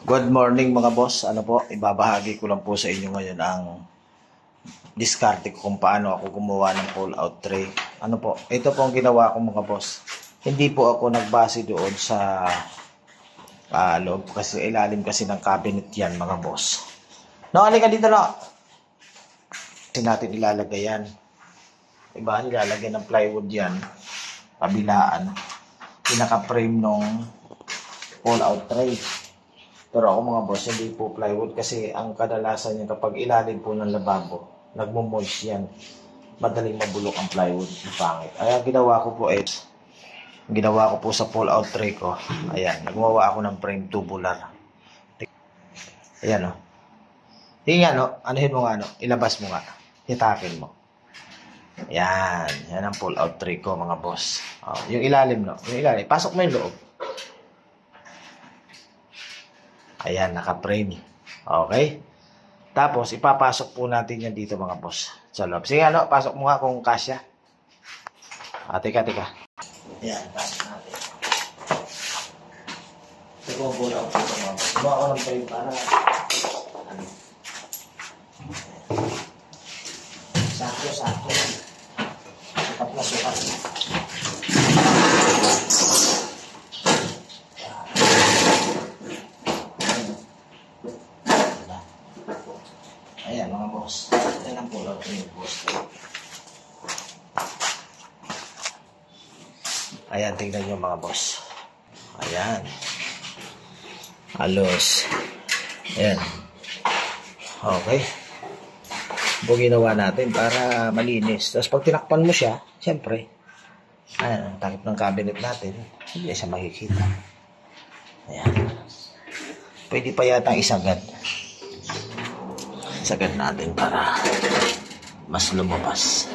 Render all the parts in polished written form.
Good morning mga boss. Ano po, ibabahagi ko lang po sa inyo ngayon ang diskarte ko kung paano ako gumawa ng pull-out tray. Ano po, ito po ang ginawa ko mga boss. Hindi po ako nagbase doon sa loob kasi ilalim kasi ng cabinet yan mga boss. No, halika dito na. Kasi natin ilalagay yan. Iba, nilalagay ng plywood yan. Kabilaan. Pinaka-frame nung pull-out tray. Pero ako mga boss, hindi po plywood kasi ang kadalasan niya kapag ilalim po ng lababo, nagmo-moist yan. Madaling mabulok ang plywood, pangit. Kaya ginawa ko po sa pull-out tray ko. Ayan, nagwawa ako ng frame tubular. Ayan o. Tingnan o, anuhin mo nga no, ilabas mo nga. Hitakin mo. Ayan, yan ang pull-out tray ko mga boss. Yung ilalim no, yung ilalim, pasok mo yung loob. Ayan, naka-frame. Okay? Tapos, ipapasok po natin yan dito mga boss. Sa loob. Sige, ano, pasok mo nga kung kasya. Teka. Ayan, pasok natin. Ito po, pull out po mga boss. Buha ko ng frame para ano. Sakto. Sukat na sukat. Ayan mga boss. Ayan ang pull out tray boss. Ayan, tingnan nyo mga boss. Ayan. Halos. Ayan. Okay. Ito ginawa natin para malinis. Tapos pag tinakpan mo siya, siyempre, ayan, ang takip ng cabinet natin, hindi siya makikita. Ayan. Pwede pa yata isagad. Sagad natin para mas lumabas.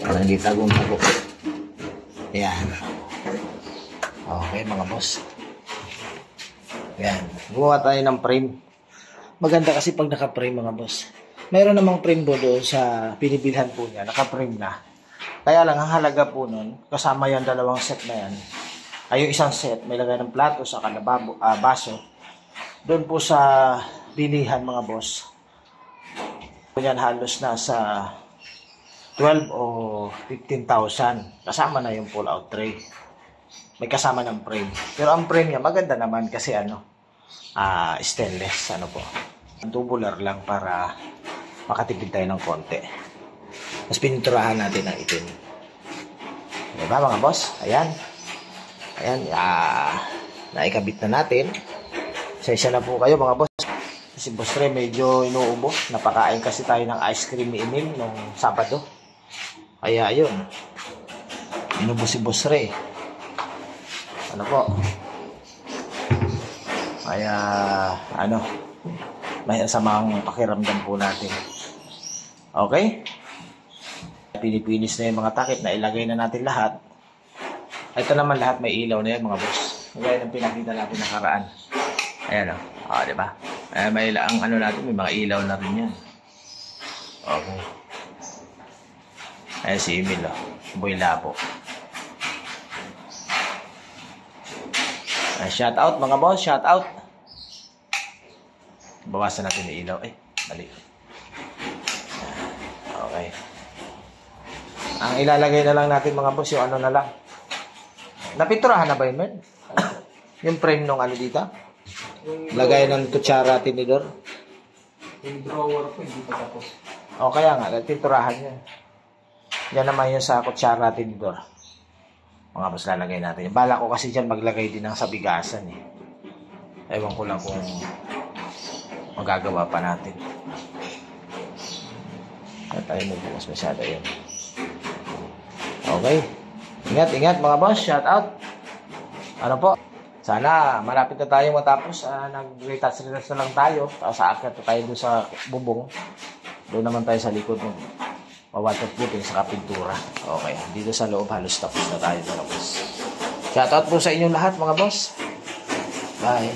Para hindi tagong-tago. Ayan. Okay mga boss. Ayan. Gumawa tayo ng frame. Maganda kasi pag naka-frame mga boss. Mayroon namang frame po doon sa pinibilhan po niya. Naka-frame na. Kaya lang ang halaga po nun, kasama yung dalawang set na yan. Ay yung isang set, may lagay ng plato sa kalababo, baso. Doon po sa bilihan mga boss. Yan halos nasa 12 o 15,000. Kasama na yung pull-out tray. May kasama ng frame. Pero ang frame niya maganda naman kasi stainless. Ano po. Tubular lang para makatipid tayo ng konti. Tapos pininturahan natin ang itim. Diba mga boss? Ayan. Ayan. Naikabit na natin. Isa na po kayo mga boss. Si Boss Ray medyo inuubo. Napakain kasi tayo ng ice cream ni Emil nung Sabado. Kaya ayun. Inubo si Boss Ray. Ano po? Kaya may samang pakiramdam po natin. Okay? Pinipinis na yung mga takip na ilagay na natin lahat. Ito naman lahat may ilaw na yan mga boss. Gaya ng pinakita natin nakaraan. Ayan o. Diba? May ang natin, may mga ilaw na rin yan. Okay. Ayan si Emil o. Boy Lapo. Shout out mga boss. Shout out. Bawasan natin yung ilaw. Mali. Okay. Ang ilalagay na lang natin mga boss, yung na lang. Napinturahan na ba yun, man? Yung frame nung dito? Lagay ng kutsara, tinidor. Yung drawer ko, hindi pa tapos. O kaya nga, tinturahan yan. Yan naman yung sa kutsara, tinidor. Mga boss, lalagay natin. Bala ko kasi dyan maglagay din ng sabigasan eh. Ewan ko lang kung magagawa pa natin. At tayo mo bukas masyado yun. Okay. Ingat mga boss. Shout out. Ano po? Sana malapit na tayo matapos. Nag-retouch na lang tayo. Tapos aakyat tayo doon sa bubong. Doon naman tayo sa likod ng waterproofing sa pintura. Okay. Dito sa loob halos tapos na tayo. Shoutout po sa inyong lahat mga boss. Bye.